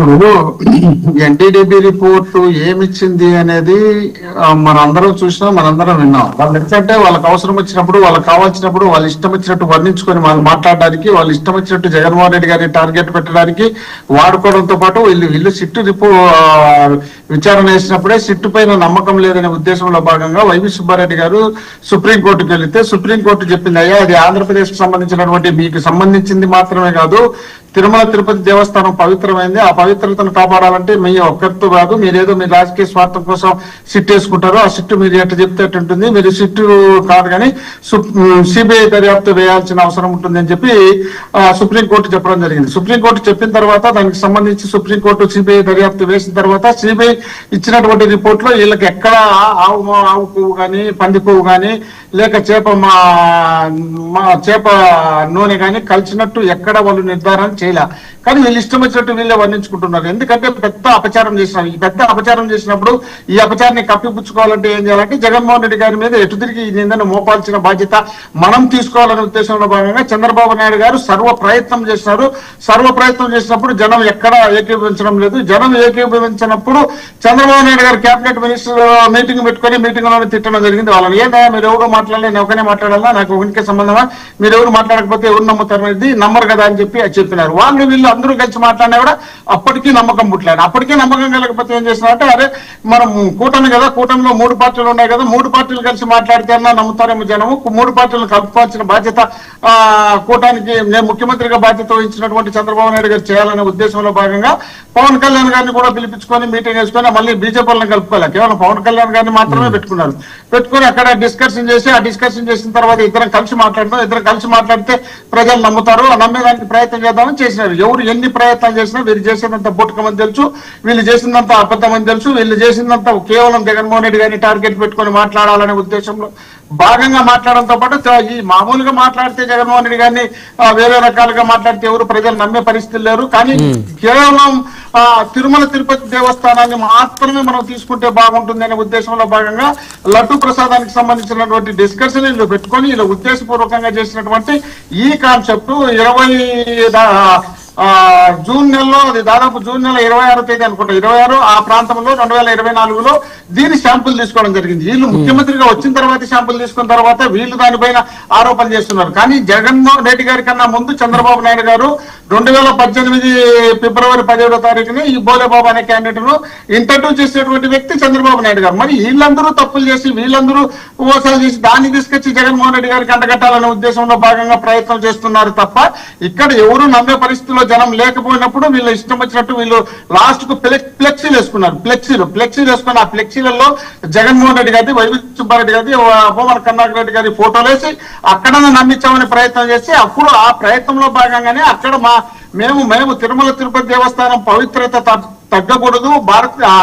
ఇప్పుడు ఎన్టీడీబీ రిపోర్టు ఏమిచ్చింది అనేది మనందరం చూసినాం, మనందరం విన్నాం. వాళ్ళు ఎందుకంటే వాళ్ళకి అవసరం వచ్చినప్పుడు, వాళ్ళకి కావాల్సినప్పుడు వాళ్ళు ఇష్టం వచ్చినట్టు వర్ణించుకొని వాళ్ళు మాట్లాడడానికి, వాళ్ళు ఇష్టం వచ్చినట్టు జగన్మోహన్ రెడ్డి గారిని టార్గెట్ పెట్టడానికి వాడుకోవడంతో పాటు వీళ్ళు సిట్టు విచారణ చేసినప్పుడే సిట్టు పైన నమ్మకం లేదనే ఉద్దేశంలో భాగంగా వైవి సుబ్బారెడ్డి గారు సుప్రీంకోర్టుకు వెళితే సుప్రీంకోర్టు చెప్పింది, అయ్యా అది ఆంధ్రప్రదేశ్ కు సంబంధించినటువంటి మీకు సంబంధించింది మాత్రమే కాదు, తిరుమల తిరుపతి దేవస్థానం పవిత్రమైంది. ఆ పవిత్రతను కాపాడాలంటే మీ ఒక్కరితో కాదు, మీరేదో మీ రాజకీయ స్వార్థం కోసం సిట్ వేసుకుంటారు. ఆ సిట్టు మీరు ఎట్లా చెప్తే ఉంటుంది, మీరు సిట్టు కాదు కానీ సిబిఐ దర్యాప్తు వేయాల్సిన అవసరం ఉంటుంది అని చెప్పి సుప్రీంకోర్టు చెప్పడం జరిగింది. సుప్రీంకోర్టు చెప్పిన తర్వాత దానికి సంబంధించి సుప్రీంకోర్టు సిబిఐ దర్యాప్తు వేసిన తర్వాత సిబిఐ ఇచ్చినటువంటి రిపోర్ట్ లో వీళ్ళకి ఎక్కడ ఆవు పువ్వు కానీ, పంది పువ్వు కానీ, లేక చేప నూనె కానీ కలిసినట్టు ఎక్కడ వాళ్ళు నిర్ధారణ చేయలే. కానీ వీళ్ళు ఇష్టం వచ్చినట్టు వీళ్ళే వర్ణించుకుంటున్నారు. ఎందుకంటే పెద్ద అపచారం చేసినారు. ఈ పెద్ద అపచారం చేసినప్పుడు ఈ అపచారాన్ని కప్పిపుచ్చుకోవాలంటే ఏం చేయాలంటే జగన్మోహన్ రెడ్డి గారి మీద ఎటు తిరిగి ఈ నిందను మోపాల్సిన బాధ్యత మనం తీసుకోవాలనే ఉద్దేశంలో భాగంగా చంద్రబాబు నాయుడు గారు సర్వ ప్రయత్నం చేసినారు. సర్వ ప్రయత్నం చేసినప్పుడు జనం ఎక్కడ ఏకీభవించడం లేదు. జనం ఏకీభవించినప్పుడు చంద్రబాబు నాయుడు గారు కేబినెట్ మినిస్టర్ మీటింగ్ పెట్టుకుని మీటింగ్ లోనే తిట్టడం జరిగింది. వాళ్ళని ఏదా మీరు ఎవరు మాట్లాడలే, నేను ఒకనే మాట్లాడాలా, నాకు ఒకరికే సంబంధమా, మీరు ఎవరు మాట్లాడకపోతే ఎవరు నమ్ముతారు అనేది నమ్మరు కదా అని చెప్పినారు. వాళ్ళు వీళ్ళు అందరూ కలిసి మాట్లాడినా కూడా అప్పటికీ నమ్మకం పుట్టలేదు. అప్పటికీ నమ్మకం కలగకపోతే ఏం చేస్తున్నారంటే, అరే మనం కూటమి కదా, కూటమిలో 3 పార్టీలు ఉన్నాయి కదా, 3 పార్టీలు కలిసి మాట్లాడితే అన్నా నమ్ముతారేమో జనము, 3 పార్టీలను కలుపుకోవాల్సిన బాధ్యత కూటానికి నేను ముఖ్యమంత్రిగా బాధ్యత వహించినటువంటి చంద్రబాబు నాయుడు గారు చేయాలనే ఉద్దేశంలో భాగంగా పవన్ కళ్యాణ్ గారిని కూడా పిలిపించుకొని మీటింగ్ వేసుకొని మళ్ళీ బీజేపీలను కలుపుకోవాలి. కేవలం పవన్ కళ్యాణ్ గారిని మాత్రమే పెట్టుకున్నారు. పెట్టుకుని అక్కడ డిస్కషన్ చేసి, ఆ డిస్కషన్ చేసిన తర్వాత ఇద్దరం కలిసి మాట్లాడదాం, ఇద్దరం కలిసి మాట్లాడితే ప్రజలు నమ్ముతారు, నమ్మేదానికి ప్రయత్నం చేద్దామని చేసినారు. ఎవరు ఎన్ని ప్రయత్నాలు చేసినా వీళ్ళు చేసినంత బొట్టుకమని తెలుసు, వీళ్ళు చేసినంత అబద్ధమని తెలుసు, వీళ్ళు చేసినంత కేవలం జగన్మోహన్ రెడ్డి గారిని టార్గెట్ పెట్టుకొని మాట్లాడాలనే ఉద్దేశంలో భాగంగా మాట్లాడడంతో పాటు ఈ మామూలుగా మాట్లాడితే జగన్మోహన్ రెడ్డి గారిని వేరే రకాలుగా మాట్లాడితే ఎవరు ప్రజలు నమ్మే పరిస్థితులు లేరు. కానీ కేవలం తిరుమల తిరుపతి దేవస్థానాన్ని మాత్రమే మనం తీసుకుంటే బాగుంటుంది అనే ఉద్దేశంలో భాగంగా లడ్డు ప్రసాదానికి సంబంధించినటువంటి డిస్కషన్ వీళ్ళు పెట్టుకొని ఇలా ఉద్దేశపూర్వకంగా చేసినటువంటి ఈ కాన్సెప్ట్ 20 జూన్ నెలలో, అది దాదాపు జూన్ నెల 26వ తేదీ అనుకుంటా, 26 ఆ ప్రాంతంలో 2024లో దీని శాంపుల్ తీసుకోవడం జరిగింది. వీళ్ళు ముఖ్యమంత్రిగా వచ్చిన తర్వాత శాంపుల్ తీసుకున్న తర్వాత వీళ్ళు దానిపైన ఆరోపణలు చేస్తున్నారు. కానీ జగన్మోహన్ రెడ్డి గారి కన్నా ముందు చంద్రబాబు నాయుడు గారు 2018 ఫిబ్రవరి 17వ తారీఖుని ఈ బోలేబాబు అనే క్యాండిడేట్ ను ఇంటర్వ్యూ చేసినటువంటి వ్యక్తి చంద్రబాబు నాయుడు గారు. మరి వీళ్ళందరూ తప్పులు చేసి, వీళ్ళందరూ మోసాలు చేసి దాన్ని తీసుకొచ్చి జగన్మోహన్ రెడ్డి గారికి అంటగట్టాలనే ఉద్దేశంలో భాగంగా ప్రయత్నం చేస్తున్నారు తప్ప ఇక్కడ ఎవరు నమ్మే పరిస్థితుల్లో జనం లేకపోయినప్పుడు వీళ్ళు ఇష్టం వచ్చినట్టు వీళ్ళు లాస్ట్ కు ఫ్లెక్సీలు వేసుకున్నారు. ఫ్లెక్సీలు వేసుకుని ఆ ఫ్లెక్సీలలో జగన్మోహన్ రెడ్డి గారి, వైవి సుబ్బారెడ్డి గారి, భూమన కరుణాకర్ రెడ్డి గారి ఫోటోలు వేసి అక్కడ నమ్మించామని ప్రయత్నం చేసి, అప్పుడు ఆ ప్రయత్నంలో భాగంగానే అక్కడ మేము తిరుమల తిరుపతి దేవస్థానం పవిత్రత తగ్గకూడదు,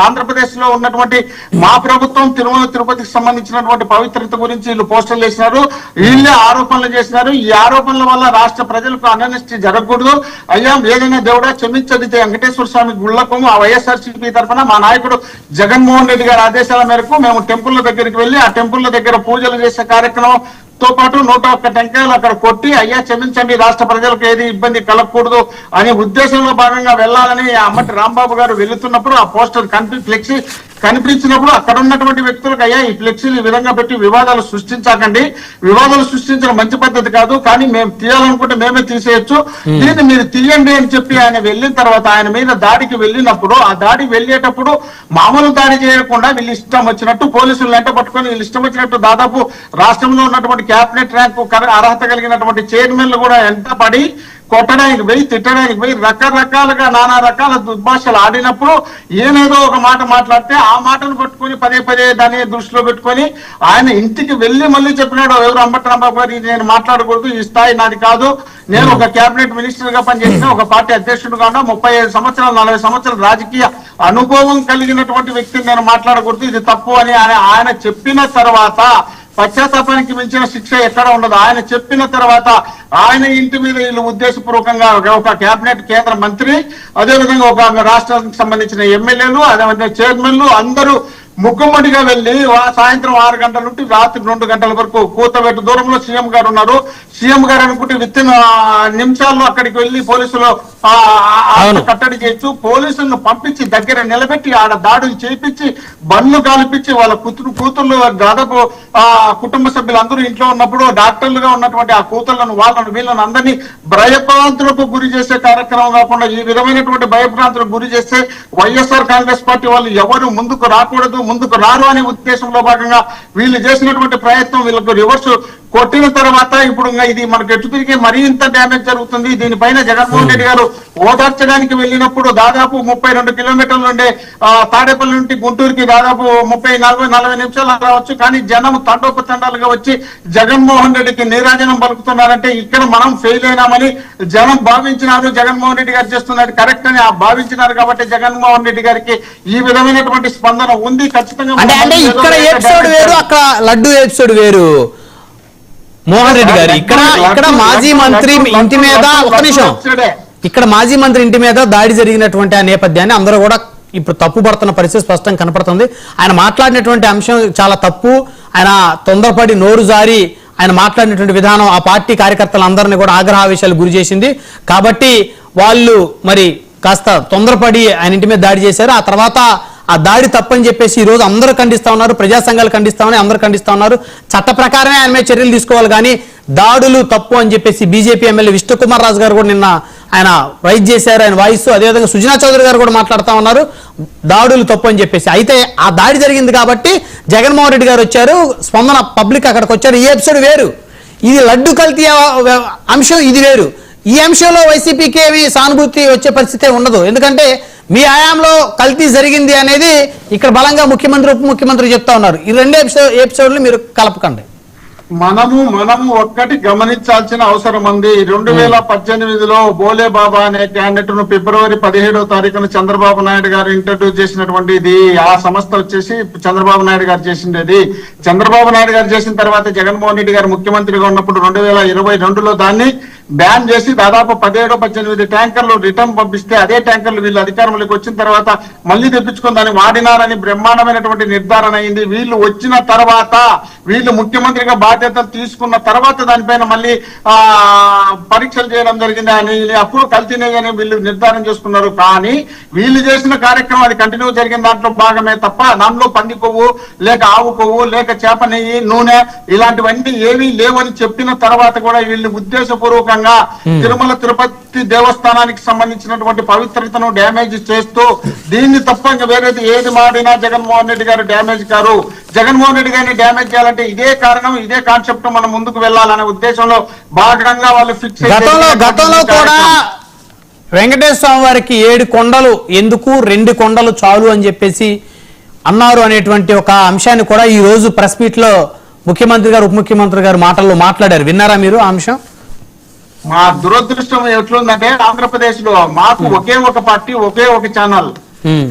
ఆంధ్రప్రదేశ్ లో ఉన్నటువంటి మా ప్రభుత్వం తిరుమల తిరుపతికి సంబంధించినటువంటి పవిత్రత గురించి వీళ్ళు పోస్టర్లు చేసినారు, వీళ్ళే ఆరోపణలు చేసినారు. ఈ ఆరోపణల వల్ల రాష్ట్ర ప్రజలకు అన్యాయం జరగకూడదు, అయ్యా ఏదైనా దేవుడా క్షమించదితే వెంకటేశ్వర స్వామి గుళ్ళకు ఆ వైఎస్ఆర్సీపీ తరఫున మా నాయకుడు జగన్మోహన్ రెడ్డి గారి ఆదేశాల మేరకు మేము టెంపుల్ల దగ్గరికి వెళ్లి ఆ టెంపుల్ల దగ్గర పూజలు చేసే కార్యక్రమం తో పాటు 101 టెంకాయలు అక్కడ కొట్టి, అయ్యా క్షమించండి రాష్ట్ర ప్రజలకు ఏది ఇబ్బంది కలగకూడదు అనే ఉద్దేశంలో భాగంగా వెళ్లాలని అమ్మటి రాంబాబు గారు వెళుతున్నప్పుడు ఆ పోస్టర్ ఫ్లెక్సీ కనిపించినప్పుడు అక్కడ ఉన్నటువంటి వ్యక్తులకు, అయ్యా ఈ ఫ్లెక్సీలు ఈ విధంగా పెట్టి వివాదాలు సృష్టించకండి, వివాదాలు సృష్టించడం మంచి పద్ధతి కాదు, కానీ మేము తీయాలనుకుంటే మేమే తీసేయచ్చు, దీన్ని మీరు తీయండి అని చెప్పి ఆయన వెళ్ళిన తర్వాత ఆయన మీద దాడికి వెళ్ళినప్పుడు, ఆ దాడికి వెళ్ళేటప్పుడు మామూలు దాడి చేయకుండా వీళ్ళు ఇష్టం వచ్చినట్టు పోలీసులు వెంట పట్టుకొని వీళ్ళు ఇష్టం వచ్చినట్టు దాదాపు రాష్ట్రంలో ఉన్నటువంటి క్యాబినెట్ ర్యాంకు అర్హత కలిగినటువంటి చైర్మన్లు కూడా వెంట పడి కొట్టడానికి పోయి, తిట్టడానికి పోయి, రకరకాలుగా నానా రకాల దుర్భాషలు ఆడినప్పుడు ఏనేదో ఒక మాట మాట్లాడితే ఆ మాటను పట్టుకొని పదే దాన్ని దృష్టిలో పెట్టుకొని ఆయన ఇంటికి వెళ్లి మళ్ళీ చెప్పినాడు, ఎవరు అంబటి రాంబాబు గారు నేను మాట్లాడకూడదు, ఈ స్థాయి నాది కాదు, నేను ఒక కేబినెట్ మినిస్టర్ గా పనిచేసిన, ఒక పార్టీ అధ్యక్షుడుగా ఉన్నా, 35 సంవత్సరాలు 40 సంవత్సరాల రాజకీయ అనుభవం కలిగినటువంటి వ్యక్తిని నేను మాట్లాడకూడదు, ఇది తప్పు అని ఆయన చెప్పిన తర్వాత పశ్చాత్తాపానికి మించిన శిక్ష ఎక్కడ ఉండదు. ఆయన చెప్పిన తర్వాత ఆయన ఇంటి మీద వీళ్ళు ఉద్దేశపూర్వకంగా ఒక కేబినెట్ కేంద్ర మంత్రి, అదేవిధంగా ఒక రాష్ట్రానికి సంబంధించిన ఎమ్మెల్యేలు, అదేవిధంగా చైర్మన్లు అందరూ ముక్కుమ్మడిగా వెళ్లి సాయంత్రం 6 గంటల నుండి రాత్రి 2 గంటల వరకు కూతబెట్టు దూరంలో సీఎం గారు ఉన్నారు. సీఎం గారు అనుకుంటే విత్ ఇన్ నిమిషాల్లో అక్కడికి వెళ్లి పోలీసులు కట్టడి చేయొచ్చు. పోలీసులను పంపించి దగ్గర నిలబెట్టి ఆడ దాడులు చేయించి బండ్లు కాల్పించి వాళ్ళ కూతుర్లు దాదాపు కుటుంబ సభ్యులు అందరూ ఇంట్లో ఉన్నప్పుడు డాక్టర్లుగా ఉన్నటువంటి ఆ కూతుర్లను వాళ్ళను వీళ్ళని అందరినీ భయభ్రాంతులకు గురి చేసే కార్యక్రమం కాకుండా ఈ విధమైనటువంటి భయభ్రాంతులకు గురి చేస్తే వైఎస్ఆర్ కాంగ్రెస్ పార్టీ వాళ్ళు ఎవరు ముందుకు రాకూడదు, ముందుకు రారు అనే ఉద్దేశంలో భాగంగా వీళ్ళు చేసినటువంటి ప్రయత్నం వీళ్ళకు రివర్స్ కొట్టిన తర్వాత ఇప్పుడు ఇది మనకు ఎటు తిరిగి మరీ ఇంత డ్యామేజ్ జరుగుతుంది. దీనిపైన జగన్మోహన్ రెడ్డి గారు ఓదార్చడానికి వెళ్ళినప్పుడు దాదాపు 32 కిలోమీటర్ల నుండి తాడేపల్లి నుండి గుంటూరుకి దాదాపు 30-40 నిమిషాలు రావచ్చు. కానీ జనం తండోపతండాలుగా వచ్చి జగన్మోహన్ రెడ్డికి నీరాజనం పలుకుతున్నారంటే ఇక్కడ మనం ఫెయిల్ అయినామని జనం భావించినారు. జగన్మోహన్ రెడ్డి గారు చేస్తున్నది కరెక్ట్ అని భావించినారు కాబట్టి జగన్మోహన్ రెడ్డి గారికి ఈ విధమైనటువంటి స్పందన ఉంది. ఖచ్చితంగా అంటే ఇక్కడ ఎపిసోడ్ వేరు, అక్కడ లడ్డు ఎపిసోడ్ వేరు. మోహన్ రెడ్డి గారు ఇక్కడ మాజీ మంత్రి ఇంటి మీద ఒక నిమిషం, ఇక్కడ మాజీ మంత్రి ఇంటి మీద దాడి జరిగినటువంటి ఆ నేపథ్యాన్ని అందరూ కూడా ఇప్పుడు తప్పు పడుతున్న పరిస్థితి స్పష్టంగా కనపడుతుంది. ఆయన మాట్లాడినటువంటి అంశం చాలా తప్పు. ఆయన తొందరపడి నోరు జారి ఆయన మాట్లాడినటువంటి విధానం ఆ పార్టీ కార్యకర్తలందరినీ కూడా ఆగ్రహావేశాలు గురి చేసింది. కాబట్టి వాళ్ళు మరి కాస్త తొందరపడి ఆయన ఇంటి మీద దాడి చేశారు. ఆ తర్వాత ఆ దాడి తప్పని చెప్పేసి ఈ రోజు అందరూ ఖండిస్తా ఉన్నారు, ప్రజా సంఘాలు ఖండిస్తామని అందరూ ఖండిస్తా ఉన్నారు. చట్ట ప్రకారమే ఆయన మీద చర్యలు తీసుకోవాలి, కానీ దాడులు తప్పు అని చెప్పేసి బీజేపీ ఎమ్మెల్యే విష్ణుకుమార్ రాజు గారు కూడా నిన్న ఆయన రైజ్ చేశారు, ఆయన వాయిస్. అదేవిధంగా సుజనా చౌదరి గారు కూడా మాట్లాడుతూ ఉన్నారు దాడులు తప్పు అని చెప్పేసి. అయితే ఆ దాడి జరిగింది కాబట్టి జగన్మోహన్ రెడ్డి గారు వచ్చారు, స్పందన పబ్లిక్ అక్కడికి వచ్చారు. ఈ ఎపిసోడ్ వేరు, ఇది లడ్డు కల్తీ అంశం ఇది వేరు. ఈ అంశంలో వైసీపీకి ఏమి సానుభూతి వచ్చే పరిస్థితి ఉండదు. ఎందుకంటే మీ హయాంలో కల్తీ జరిగింది అనేది ఇక్కడ బలంగా ముఖ్యమంత్రి ఉప ముఖ్యమంత్రి చెప్తా ఉన్నారు. ఈ రెండు ఎపిసోడ్లు మీరు కలపకండి. మనము ఒక్కటి గమనించాల్సిన అవసరం ఉంది. 2018లో బోలే బాబా అనే క్యాండిడేట్ ను ఫిబ్రవరి 17వ తారీఖున చంద్రబాబు నాయుడు గారు ఇంట్రడ్యూస్ చేసినటువంటి ఇది ఆ సంస్థ వచ్చేసి చంద్రబాబు నాయుడు గారు చేసిండేది. చంద్రబాబు నాయుడు గారు చేసిన తర్వాత జగన్మోహన్ రెడ్డి గారు ముఖ్యమంత్రిగా ఉన్నప్పుడు 2022లో దాన్ని బ్యాన్ చేసి దాదాపు 17-18 ట్యాంకర్లు రిటర్న్ పంపిస్తే అదే ట్యాంకర్లు వీళ్ళు అధికారంలోకి వచ్చిన తర్వాత మళ్ళీ తెప్పించుకుని దాన్ని వాడినారని బ్రహ్మాండమైనటువంటి నిర్ధారణ అయింది. వీళ్ళు వచ్చిన తర్వాత వీళ్ళు ముఖ్యమంత్రిగా బాధ్యతలు తీసుకున్న తర్వాత దానిపైన మళ్ళీ పరీక్షలు చేయడం జరిగింది అని అప్పుడు కల్తీనే వీళ్ళు నిర్ధారణ చేసుకున్నారు. కానీ వీళ్ళు చేసిన కార్యక్రమం అది కంటిన్యూ జరిగిన దాంట్లో భాగమే తప్ప దానిలో పంది కొవ్వు లేక ఆవు కొవ్వు లేక చేప నెయ్యి నూనె ఇలాంటివన్నీ ఏమీ లేవని చెప్పిన తర్వాత కూడా వీళ్ళు ఉద్దేశపూర్వకంగా తిరుమల తిరుపతి దేవస్థానానికి సంబంధించినటువంటి పవిత్రతను డ్యామేజ్ చేస్తూ దీన్ని తప్ప ఇంకా వేరేది ఏది మాడినా జగన్మోహన్ రెడ్డి గారు డ్యామేజ్ గారు. జగన్మోహన్ రెడ్డి గారిని డ్యామేజ్ చేయాలంటే ఇదే కారణం, ఇదే కాన్సెప్ట్ మనం ముందుకు వెళ్ళాలనే ఉద్దేశంలో భాగంగా వాళ్ళు ఫిక్స్ గతంలో కూడా వెంకటేశ్వర స్వామి వారికి 7 కొండలు ఎందుకు 2 కొండలు చాలు అని చెప్పేసి అన్నారు అనేటువంటి ఒక అంశాన్ని కూడా ఈ రోజు ప్రెస్ మీట్ లో ముఖ్యమంత్రి గారు ఉప ముఖ్యమంత్రి గారు మాటల్లో మాట్లాడారు. విన్నారా మీరు ఆ అంశం? మా దురదృష్టం ఎట్లుందంటే ఆంధ్రప్రదేశ్ లో మాకు ఒకే ఒక పార్టీ ఒకే ఒక ఛానల్.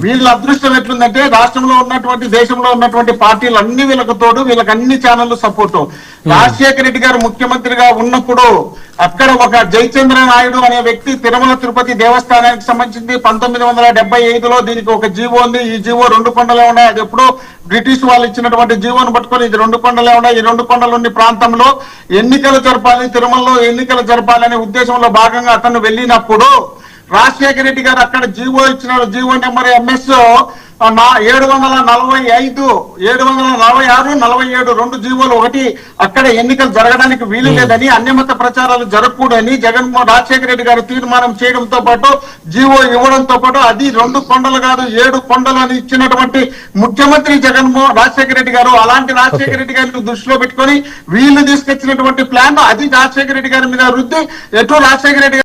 వీళ్ళ అదృష్టం ఎట్లుందంటే రాష్ట్రంలో ఉన్నటువంటి దేశంలో ఉన్నటువంటి పార్టీలు అన్ని వీళ్ళకు తోడు వీళ్ళకి అన్ని ఛానళ్లు సపోర్టు. రాజశేఖర రెడ్డి గారు ముఖ్యమంత్రిగా ఉన్నప్పుడు అక్కడ ఒక జయచంద్ర నాయుడు అనే వ్యక్తి తిరుమల తిరుపతి దేవస్థానానికి సంబంధించింది 1975లో దీనికి ఒక జీవో ఉంది. ఈ జీవో 2 కొండలే ఉన్నాయి. అది ఎప్పుడో బ్రిటిష్ వాళ్ళు ఇచ్చినటువంటి జీవోను పట్టుకొని ఇది 2 కొండలే ఉన్నాయి. ఈ 2 కొండలున్న ప్రాంతంలో ఎన్నికలు జరపాలి, తిరుమలలో ఎన్నికలు జరపాలనే ఉద్దేశంలో భాగంగా అతను వెళ్ళినప్పుడు రాజశేఖర రెడ్డి గారు అక్కడ జీవో ఇచ్చినారు. జీవో నెంబర్ MS 745, 746, 47 2 జీవోలు. ఒకటి అక్కడ ఎన్నికలు జరగడానికి వీలు లేదని అన్యమత ప్రచారాలు జరగకూడదని రాజశేఖర రెడ్డి గారు తీర్మానం చేయడంతో పాటు జీవో ఇవ్వడంతో పాటు అది 2 కొండలు కాదు 7 కొండలు అని ఇచ్చినటువంటి ముఖ్యమంత్రి రాజశేఖర రెడ్డి గారు. అలాంటి రాజశేఖర రెడ్డి గారిని దృష్టిలో పెట్టుకొని వీళ్ళు తీసుకొచ్చినటువంటి ప్లాన్ అది రాజశేఖర రెడ్డి గారి మీద రుద్ది ఎటు రాజశేఖర రెడ్డి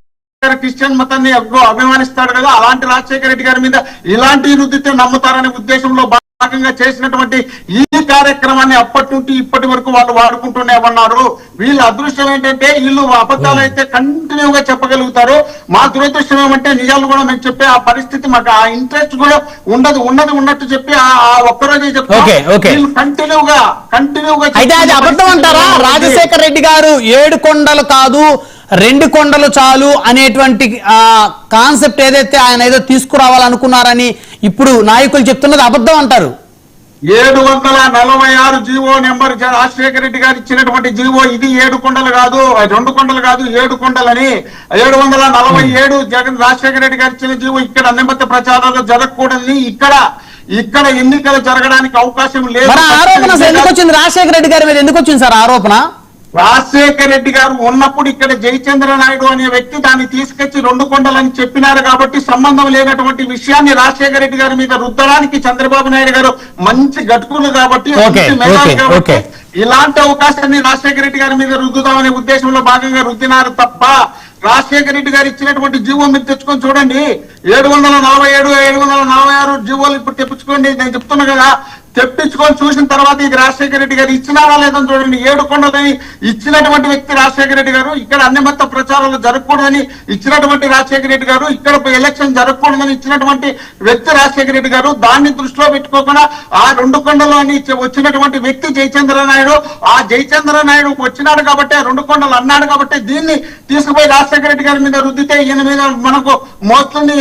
క్రిస్టియన్ మతాన్ని అభిమానిస్తాడు కదా, అలాంటి రాజశేఖర రెడ్డి గారి మీద ఇలాంటి రుద్దితే నమ్ముతారనే ఉద్దేశంలో భాగంగా చేసినటువంటి ఈ కార్యక్రమాన్ని అప్పటి నుండి ఇప్పటి వరకు వాళ్ళు వాడుకుంటూనే ఉన్నారు. వీళ్ళ అదృష్టం ఏంటంటే వీళ్ళు అబద్ధాలు అయితే కంటిన్యూగా చెప్పగలుగుతారు. మా దురదృష్టం ఏమంటే నిజాలు కూడా మేము చెప్పే ఆ పరిస్థితి మాకు ఆ ఇంట్రెస్ట్ కూడా ఉన్నది ఉన్నట్టు చెప్పి ఆ ఒక్కరోజే చెప్తారు. కంటిన్యూగా అయితే అది అబద్ధం అంటారా? రాజశేఖర రెడ్డి గారు 7 కొండలు కాదు 2 కొండలు చాలు అనేటువంటి కాన్సెప్ట్ ఏదైతే ఆయన ఏదో తీసుకురావాలనుకున్నారని ఇప్పుడు నాయకులు చెప్తున్నది అబద్ధం అంటారు. 746 జీవో నెంబర్ రాజశేఖర రెడ్డి గారు ఇచ్చినటువంటి జీవో ఇది 7 కొండలు కాదు 2 కొండలు కాదు 7 కొండలని 747 రాజశేఖర రెడ్డి గారు ఇచ్చిన జీవో ఇక్కడ అన్నమత ప్రచారాలు జరగకూడదని ఇక్కడ ఎన్నికలు జరగడానికి అవకాశం లేదు. మరి ఆరోపణ ఎందుకు వచ్చింది రాజశేఖర రెడ్డి గారి మీద ఎందుకు వచ్చింది సార్ ఆరోపణ? రాజశేఖర రెడ్డి గారు ఉన్నప్పుడు ఇక్కడ జయచంద్ర నాయుడు అనే వ్యక్తి దాన్ని తీసుకొచ్చి 2 కొండలని చెప్పినారు కాబట్టి సంబంధం లేనటువంటి విషయాన్ని రాజశేఖర రెడ్డి గారి మీద రుద్దడానికి చంద్రబాబు నాయుడు గారు మంచి గట్టుకులు కాబట్టి ఇలాంటి అవకాశాన్ని రాజశేఖర రెడ్డి గారి మీద రుద్దుదామనే ఉద్దేశంలో భాగంగా రుద్దినారు తప్ప రాజశేఖర రెడ్డి గారు ఇచ్చినటువంటి జీవో మీరు తెచ్చుకొని చూడండి. 747 746 జీవోలు ఇప్పుడు తెప్పించుకోండి. నేను చెప్తున్నా కదా, తెప్పించుకొని చూసిన తర్వాత ఇది రాజశేఖర రెడ్డి గారు ఇచ్చినారా లేదని చూడండి. 7 కొండలని ఇచ్చినటువంటి వ్యక్తి రాజశేఖర రెడ్డి గారు, ఇక్కడ అన్ని మొత్తం ప్రచారాలు జరగకూడదని ఇచ్చినటువంటి రాజశేఖర రెడ్డి గారు, ఇక్కడ ఎలక్షన్ జరగకూడదని ఇచ్చినటువంటి వ్యక్తి రాజశేఖర రెడ్డి గారు, దాన్ని దృష్టిలో పెట్టుకోకుండా ఆ 2 కొండలు అని వచ్చినటువంటి వ్యక్తి జయచంద్ర నాయుడు, ఆ జయచంద్ర నాయుడు వచ్చినాడు కాబట్టి ఆ 2 కొండలు అన్నాడు కాబట్టి దీన్ని తీసుకుపోయి రాజశేఖర రెడ్డి గారి మీద రుద్దితే ఈయన మీద మనకు మోస్తుంది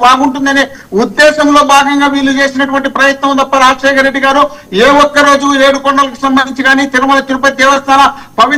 బాగుంటుందనే ఉద్దేశంలో భాగంగా వీళ్ళు చేసినటువంటి ప్రయత్నం తప్ప రాజశేఖర రెడ్డి గారు ఏ ఒక్క రోజు 7 కొండలకు సంబంధించి కానీ తిరుమల తిరుపతి దేవస్థాన పవిత్ర